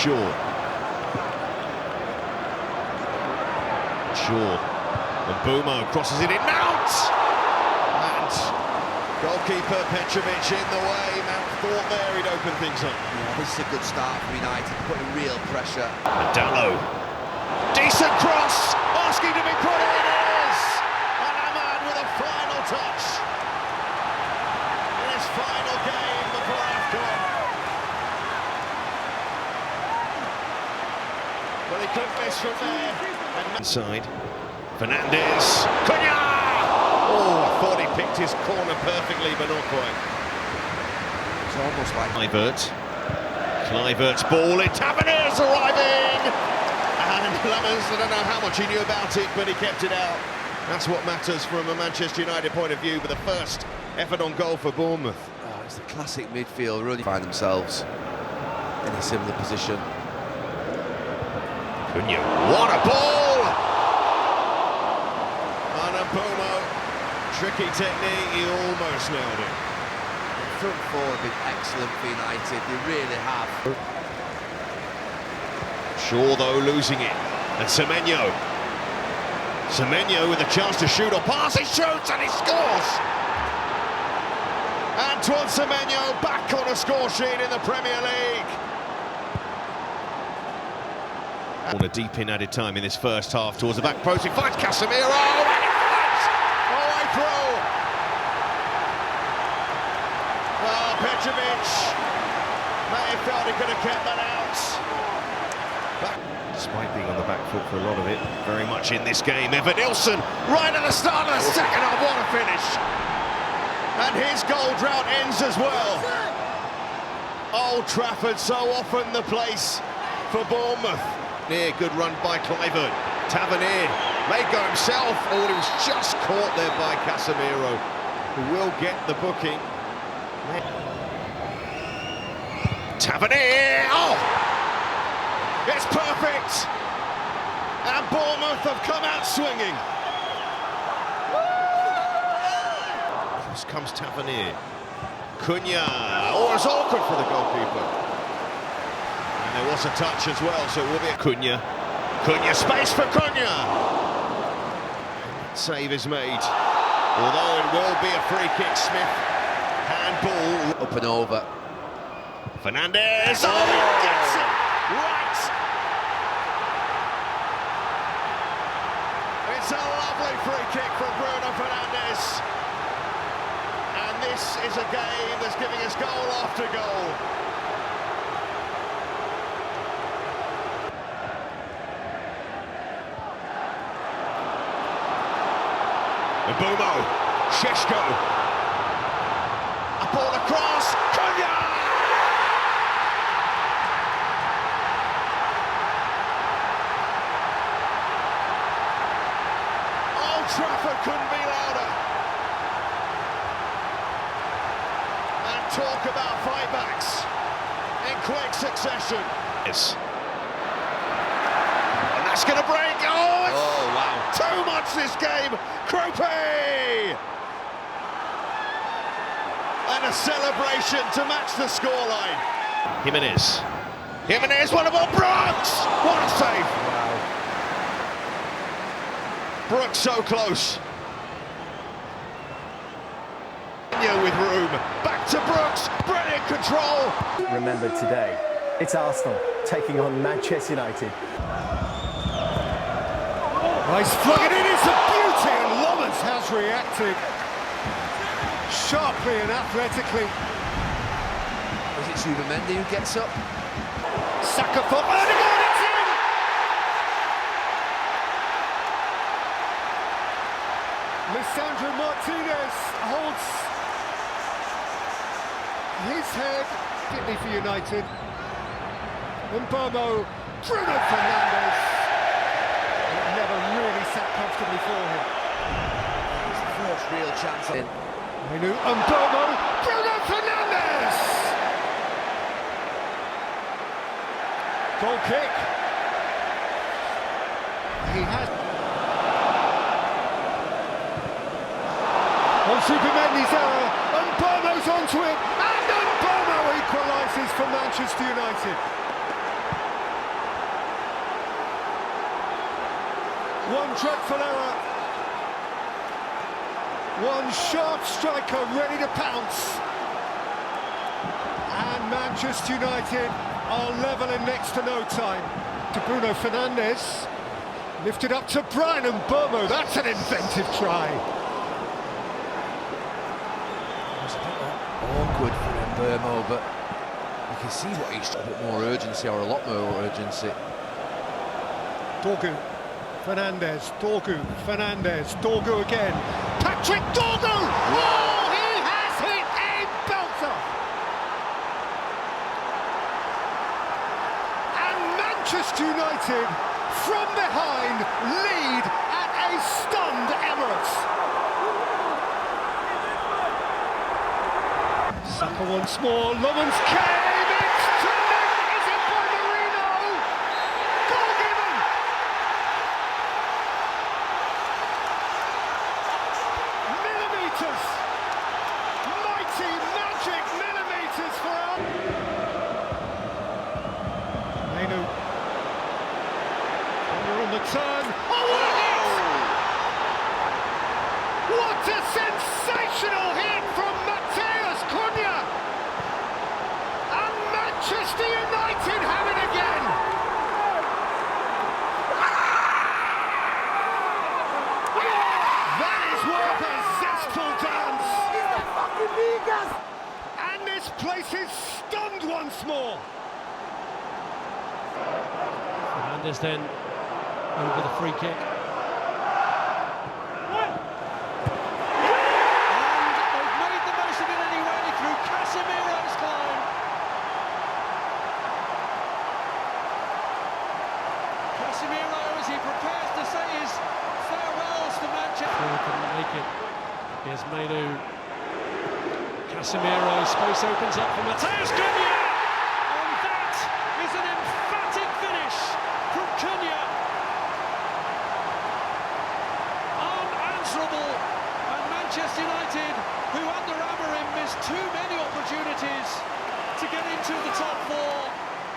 Shaw. And Bournemouth crosses it in. Mount! And goalkeeper Petrovic in the way. Mount thought there he'd open things up. Yeah, this is a good start for United, putting real pressure. And Dallo. Decent cross! Asking to be put in. It is! And Ahmad with a final touch. In his final game before AFCON. Well, he couldn't miss from there. And inside. Fernandes. Cunha! Oh, I thought he picked his corner perfectly, but not quite. It's almost like Kluivert's ball in. Taverniers arriving! And Lammers, I don't know how much he knew about it, but he kept it out. That's what matters from a Manchester United point of view, but the first effort on goal for Bournemouth. Oh, it's the classic midfield, really find themselves in a similar position. Cunha, what a ball! And a Bomo, tricky technique, he almost nailed it. The front four have been excellent for United, they really have. Shaw, though, losing it. And Semenyo. Semenyo with a chance to shoot or pass. He shoots and he scores! Antoine Semenyo back on a score sheet in the Premier League. On a deep in added time in this first half towards the back post. He finds Casemiro. And he finds away through. Oh, Petrovic. May have felt he could have kept that out. Despite being on the back foot for a lot of it, very much in this game. Evan Nilsson, right at the start of the second half, what a finish! And his goal drought ends as well. Old Trafford, so often the place for Bournemouth. Near, good run by Kluivert. Tavernier may go himself, or he was just caught there by Casemiro, who will get the booking. Tavernier! Oh! It's perfect! And Bournemouth have come out swinging. Cross comes Tavernier. Cunha. Oh, it's awkward for the goalkeeper. And there was a touch as well, so it will be a Cunha. Cunha, space for Cunha! And that save is made. Although it will be a free kick, Smith. Handball. Up and over. Fernandes! Oh, he gets it! Right! It's a lovely free kick from Bruno Fernandes. And this is a game that's giving us goal after goal. Mbumo, Sheshko. A ball across, Cunha! Trafford couldn't be louder. And talk about fightbacks in quick succession. Yes. And that's going to break. Oh, wow. Too much this game. Kropi! And a celebration to match the scoreline. Jimenez, what about Brooks? What a save. Wow. Brooks so close. With room. Back to Brooks. Brilliant control. Remember today, it's Arsenal taking on Manchester United. He's flung it in. It's a beauty, and Lommers has reacted sharply and athletically. Was it Zubimendi who gets up? Saka for Odegaard. It's in. Lisandro Martinez holds his head fitly for United. And Bomo, Bruno Fernandes. It never really sat comfortably for him. It's the first real chance. Menu and Bomo, Bruno Fernandes. Goal kick. He has. On Zubimendi's error, and Bomo's onto it, and then Bomo equalises for Manchester United. One dreadful error. One sharp striker ready to pounce. And Manchester United are levelling next to no time. To Bruno Fernandes. Lifted up to Brighton and Bournemouth. That's an inventive try. It was a bit awkward for Mbeumo, but you can see what he's a bit more urgency, or a lot more urgency. Dorgu, Fernandes, Dorgu, Fernandes, Dorgu again. Patrick Dorgu! Oh, he has hit a belter! And Manchester United, from behind, lead at a stunned Emirates. Saka once more, Lovens came, it's turning, is it by Marino? Goal given! Millimetres! Mighty magic millimetres for us! Mainu. We're on the turn. Oh, what a hit! What a sensational hit from Mateus Cunha! And Manchester United have it again! That is worth a zestful dance! And this place is stunned once more! Fernandes then over the free kick. And they've made the most of it anyway through Casemiro's climb. Casemiro, as he prepares to say his farewells to Manchester. Couldn't make it. Here's Mainu. Casemiro, space opens up for Mateus Cunha. And that is an emphatic finish from Cunha. Unanswerable. And Manchester United, who under Amorim missed too many opportunities to get into the top four,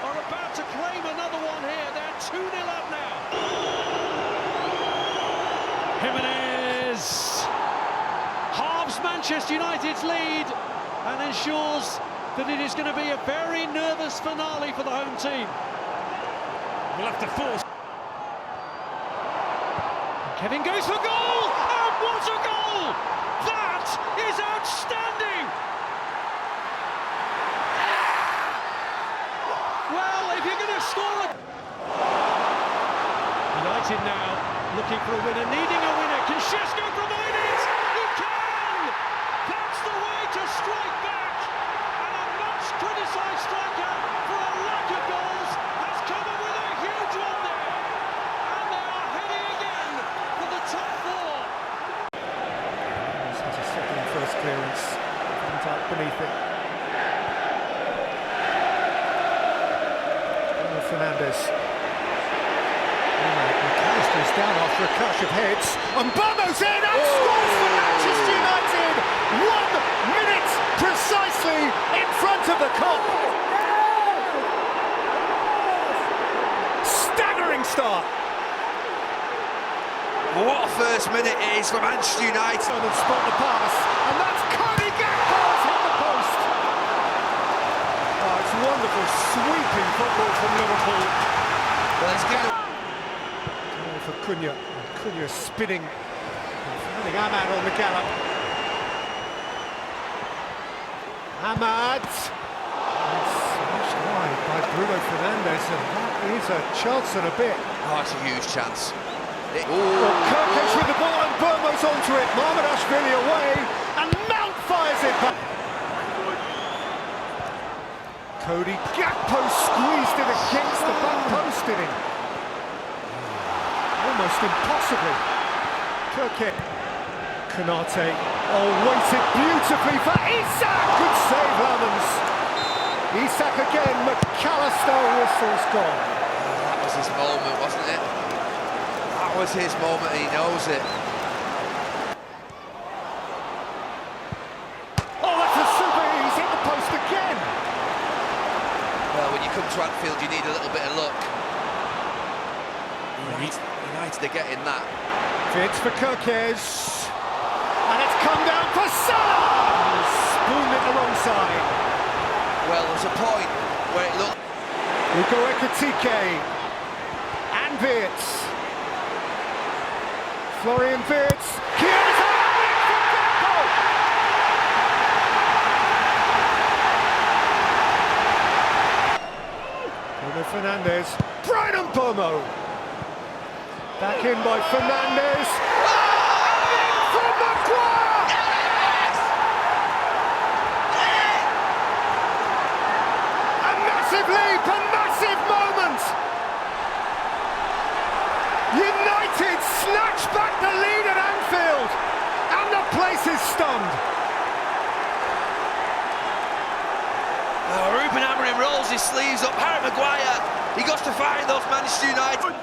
are about to claim another one here. They're 2-0 up now. Jimenez halves Manchester United's lead and ensures that it is going to be a very nervous finale for the home team. We'll have to force. Kevin goes for goal, and what a goal! That is outstanding! Well, if you're going to score a... United now looking for a winner, needing a winner. Can Šeško provide it? He can! That's the way to strike back! And a much-criticised striker for a lack of goals has come up with a huge one there! And they are heading again for the top four! Such a second first clearance, went out beneath it. Fernandes. McAllister's down after a clash of heads. And Bournemouth's in and scores for Manchester United! 1 minute precisely in front of the Kop. Staggering start. What a first minute it is for Manchester United. And spot the pass, and that's Cody Gakpo's hit the post. Oh, it's wonderful, sweeping football from Liverpool. Well, let's give it. For Cunha, Cunha spinning, finding Ahmad on the gallop. Ahmad, smashed wide by Bruno Fernandes, and that is a chance and a bit. Oh, it's a huge chance. Kirkic with the ball and Bournemouth's onto it. Mamardashvili away, and Mount fires it back. Cody Gakpo squeezed it against the back post, did he? Almost impossibly. Kirkic. Konate. Oh, waited beautifully for Isak. Good save, Lamans. Isak again. McAllister whistles gone. That was his moment, wasn't it? That was his moment, he knows it. Oh, that's a super. He's hit the post again. Well, when you come to Anfield, you need a little bit of luck. United chance they're getting that. Fits for Kirkes. And it's come down for Salah! Spooned it the wrong side. Well, there's a point where it looked... Ugo Ekitike. And Wirtz. Florian Wirtz. Chiesa! Bruno Fernandes. Brighton Bournemouth. Back in by Fernandes. From Maguire! Yes! A massive leap, a massive moment! United snatch back the lead at Anfield, and the place is stunned. Ruben Amorim rolls his sleeves up. Harry Maguire, he goes to find those Manchester United.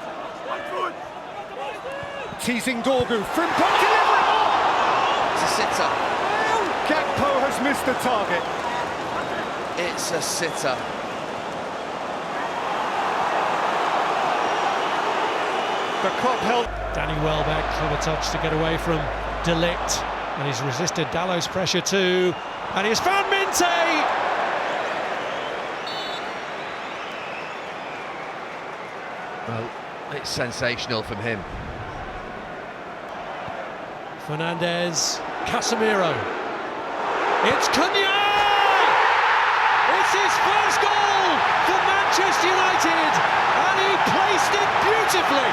Teasing Dorgu, Frimpong delivering! It's a sitter. Gakpo has missed the target. It's a sitter. The Kop held. Danny Welbeck, clever touch to get away from De Ligt, and he's resisted Dallow's pressure too, and he's found Minte! Well, it's sensational from him. Fernandes, Casemiro. It's Cunha! It's his first goal for Manchester United, and he placed it beautifully.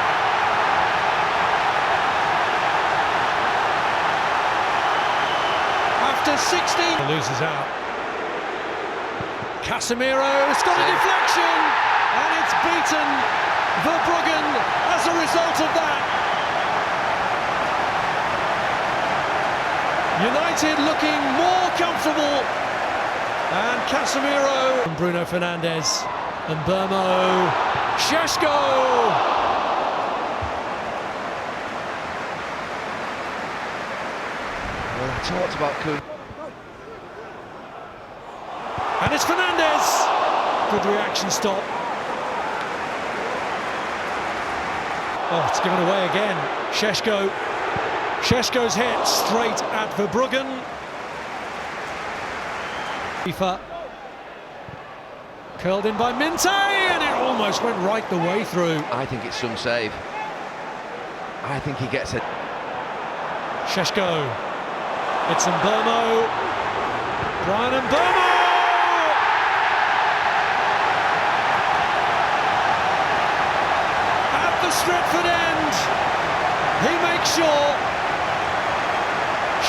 After 16, loses out. Casemiro's got a deflection, and it's beaten Verbruggen as a result of that. United looking more comfortable, and Casemiro and Bruno Fernandes and Burmo, Šeško. Well, I talked about Kun. And it's Fernandes. Good reaction stop. Oh, it's given away again. Šeško. Šeško's hit straight at Verbruggen. FIFA. Curled in by Minte, and it almost went right the way through. I think it's some save. I think he gets it. Šeško. It's Mbeumo. Brian Mbeumo! At the Stretford end, he makes sure.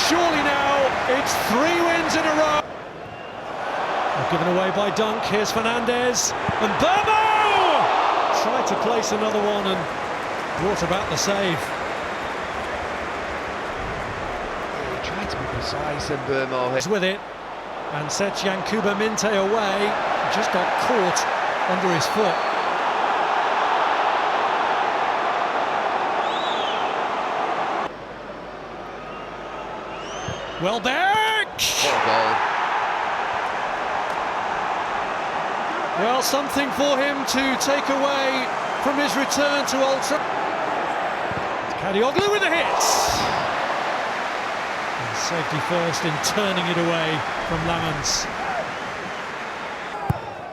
Surely now, it's 3 wins in a row. Given away by Dunk, here's Fernandes, and Burmo! Tried to place another one and brought about the save. He tried to be precise, and Burmo hit. With it, and sets Yankuba Minte away, just got caught under his foot. Welbeck! What a goal. Well, something for him to take away from his return to Old Trafford. Kadioglu with a hit. And safety first in turning it away from Lamans.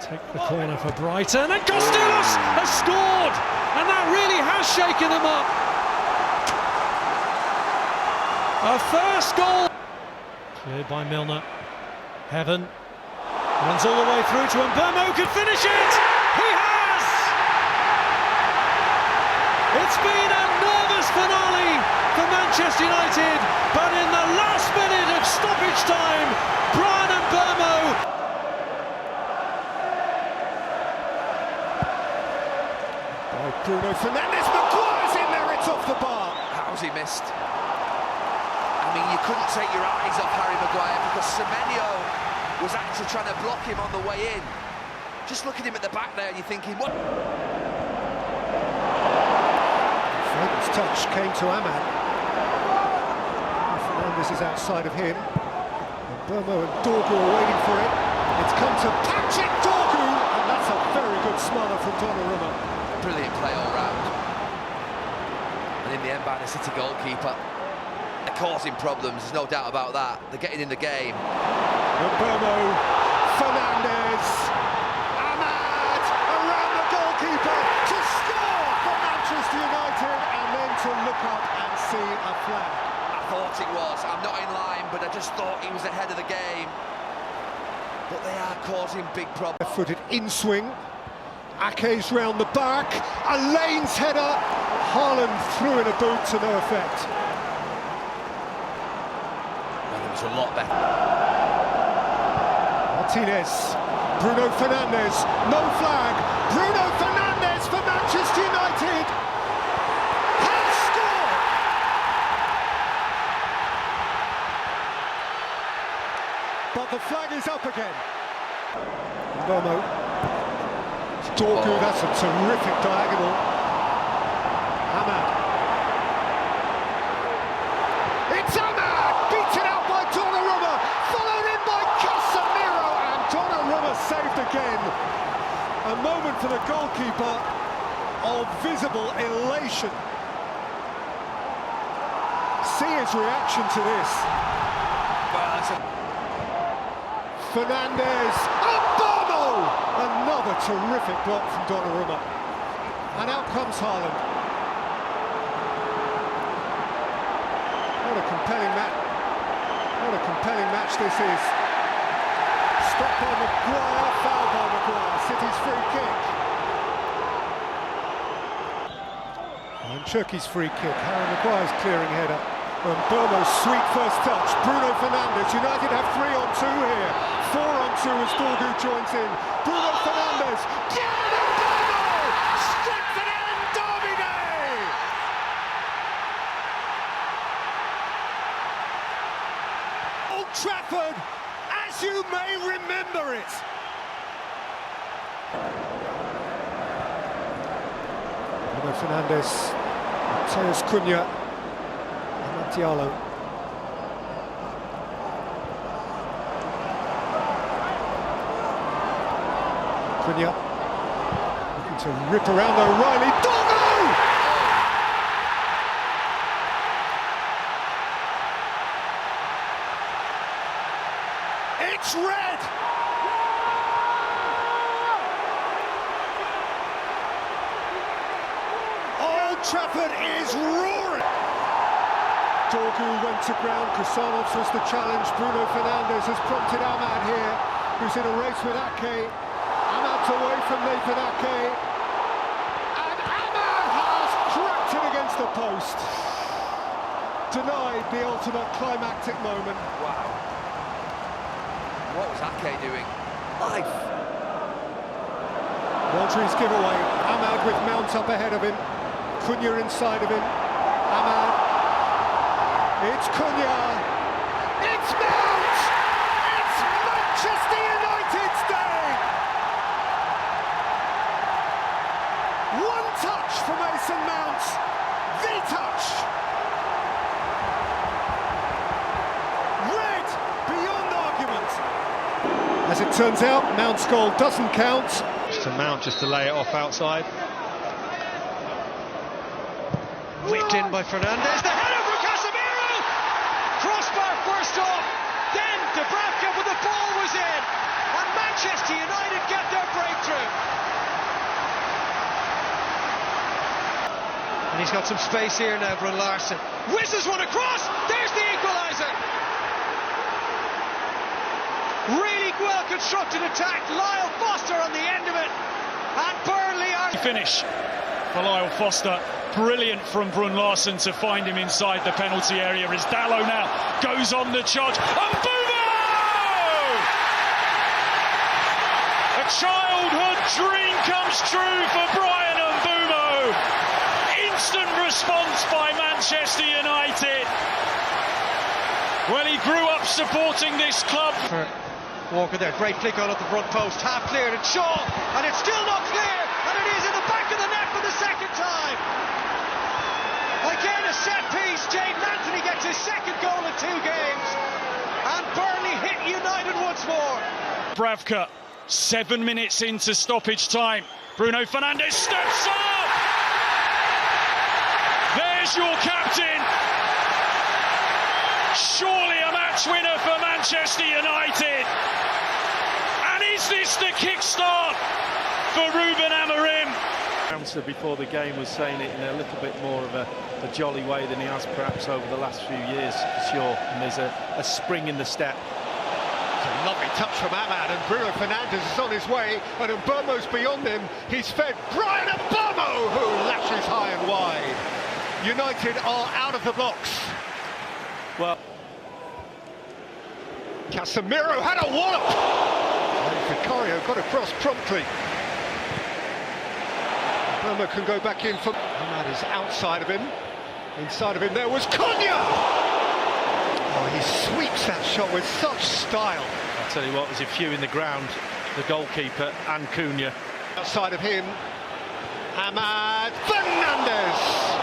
Take the corner for Brighton, and Costillas has scored, and that really has shaken them up. A first goal. Cleared by Milner. Heaven. Runs all the way through to Mbeumo, could finish it! He has! It's been a nervous finale for Manchester United, but in the last minute of stoppage time, Brian Mbeumo. By Bruno Fernandes, Maguire's in there, it's off the bar. How's he missed? I mean, you couldn't take your eyes off Harry Maguire because Semenyo was actually trying to block him on the way in. Just look at him at the back there and you're thinking, what? Foden's touch came to Ahmad. Fernandes is outside of him. And Burmo and Dorgu are waiting for it. It's come to Patrick Dorgu, and that's a very good smother from Donnarumma. Brilliant play all round. again by the City goalkeeper. They're causing problems, there's no doubt about that. They're getting in the game. Bournemouth, Fernandes, Ahmad around the goalkeeper to score for Manchester United and then to look up and see a flag. I thought it was. I'm not in line, but I just thought he was ahead of the game. But they are causing big problems. Footed in swing. Ake's round the back. A Lane's header. Haaland threw in a boot to no effect. Well, it was a lot better. Martinez. Bruno Fernandes. No flag. Bruno Fernandes for Manchester United. Has scored. But the flag is up again. Bournemouth. Dorgu, that's a terrific diagonal. Ahmad. It's Ahmad! Beaten out by Donnarumma, followed in by Casemiro, and Donnarumma saved again. A moment for the goalkeeper of visible elation. See his reaction to this. Fernandes, another terrific block from Donnarumma. And out comes Haaland. What a compelling match. What a compelling match this is. Stopped by Maguire, foul by Maguire. City's free kick. And Turkey's free kick. Harry Maguire's clearing header. And Bournemouth's sweet first touch. Bruno Fernandes. United have 3-on-2 here. 4-on-2 as Dorgu joins in. Bruno Fernandes. Stretford End Derby Day! Old Trafford, as you may remember it. Bruno Fernandes. Mateus Cunha. Diallo. Cunha looking to rip around O'Reilly. Dorgu! It's red! Old Trafford is roaring! Dorgu went to ground, Kusanovs was the challenge, Bruno Fernandes has prompted Ahmad here, who's in a race with Ake. Ahmad's away from Nathan Ake, and Ahmad has cracked it against the post. Denied the ultimate climactic moment. Wow. What was Ake doing? Life. Rodri's giveaway, Ahmad with Mount up ahead of him, Cunha inside of him, Ahmad. It's Cunha, it's Mount, it's Manchester United's day! One touch for Mason Mount, the touch! Red beyond argument! As it turns out, Mount's goal doesn't count. To Mount just to lay it off outside. Whipped in by Fernandes, the header from Casemiro! Crossbar first off, then Dubravka, but the ball was in, and Manchester United get their breakthrough. And he's got some space here now, Brun Larson. Whistles one across, there's the equaliser. Really well constructed attack, Lyle Foster on the end of it, and Burnley are... Finish for Lyle Foster. Brilliant from Brun Larson to find him inside the penalty area as Dallo now goes on the charge. And Bumo! A childhood dream comes true for Brian and Bumo. Instant response by Manchester United. Well, he grew up supporting this club. Walker there, great flick on at the front post, half cleared, and Shaw, and it's still not clear, and it is in the back of the net for the second time. Again, a set piece. Jayden Anthony gets his second goal in 2 games, and Burnley hit United once more. Dubravka, 7 minutes into stoppage time. Bruno Fernandes steps up. There's There's your captain. Surely a match winner for Manchester United. And is this the kickstart for Ruben Amorim? Answer before the game was saying it in a little bit more of a jolly way than he has perhaps over the last few years, for sure. And there's a spring in the step. It's a lovely touch from Ahmad, and Bruno Fernandes is on his way, and Mbomo's beyond him. He's fed Brian Mbomo, who lashes high and wide. United are out of the blocks. Well, Casemiro had a wallop. And Vicario got across promptly. Burma can go back in for... Ahmad is outside of him. Inside of him there was Cunha! Oh, he sweeps that shot with such style. I'll tell you what, there's a few in the ground, the goalkeeper and Cunha. Outside of him, Ahmad Fernandes!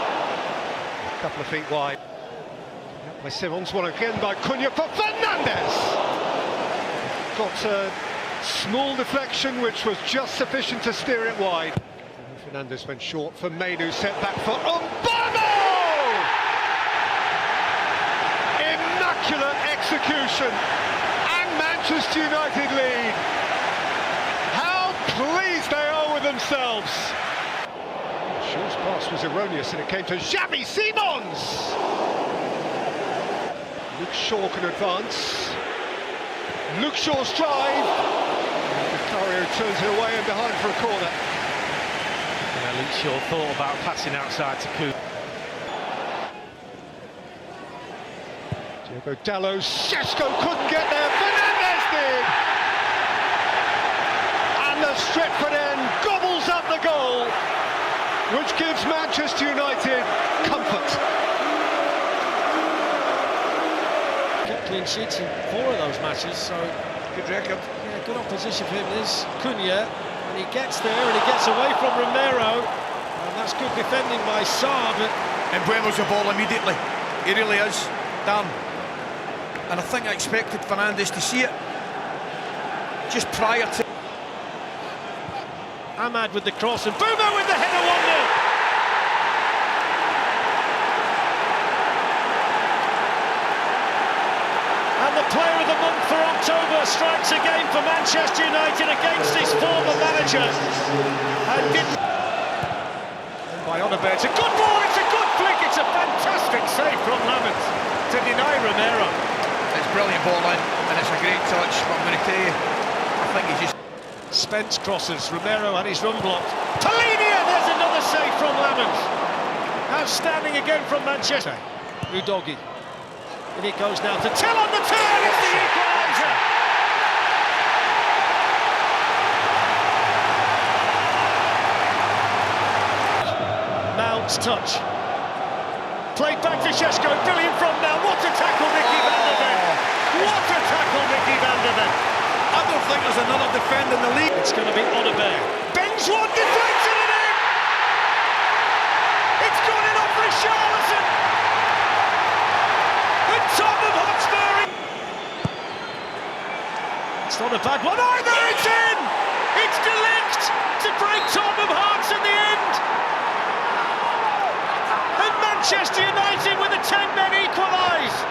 A couple of feet wide. By Simons, one again by Cunha for Fernandes! Got a small deflection which was just sufficient to steer it wide. Fernandes went short for Mainu, set back for Mbomo! Immaculate execution, and Manchester United lead. How pleased they are with themselves. Shaw's pass was erroneous and it came to Xavi Simons. Luke Shaw can advance. Luke Shaw's drive. Vicario turns it away and behind for a corner. Luke Shaw thought about passing outside to Cunha. Diogo Dalot, Šeško couldn't get there, Fernandes did! And the Stretford end gobbles up the goal, which gives Manchester United comfort. Kept clean sheets in 4 of those matches, so Good record. yeah, good opposition for him is Cunha, and he gets there and he gets away from Romero, and that's good defending by Sarr, but... And Buemo's the ball immediately. He really is. Done. And I think I expected Fernandes to see it just prior to... Ahmad with the cross and Bumo with the header 1-0. And the player of the month for October strikes again for Manchester United against his former manager. And didn't... By Onabet, it's a good ball, it's a good flick, it's a fantastic save from Lamont to deny Romero. It's brilliant ball in, and it's a great touch, but I'm going to tell you, I think he just... Spence crosses, Romero had his run blocked. Polinia, there's another save from Lamont. Outstanding again from Manchester. Udogi. And it goes now to Till on the turn, it's the equaliser. Mount's touch. Played back to Šeško, brilliant from now. What a tackle, Mickey van der Ven. What a tackle, Mickey van der Ven. I don't think there's another defender in the league. It's going to be Onabet. Ben's one, deflects it in! It's gone in off Richarlison! And Tottenham Hotspur! It's not a bad one either, it's in! It's De Ligt to break Tottenham hearts in the end! And Manchester United with a 10-men equalise!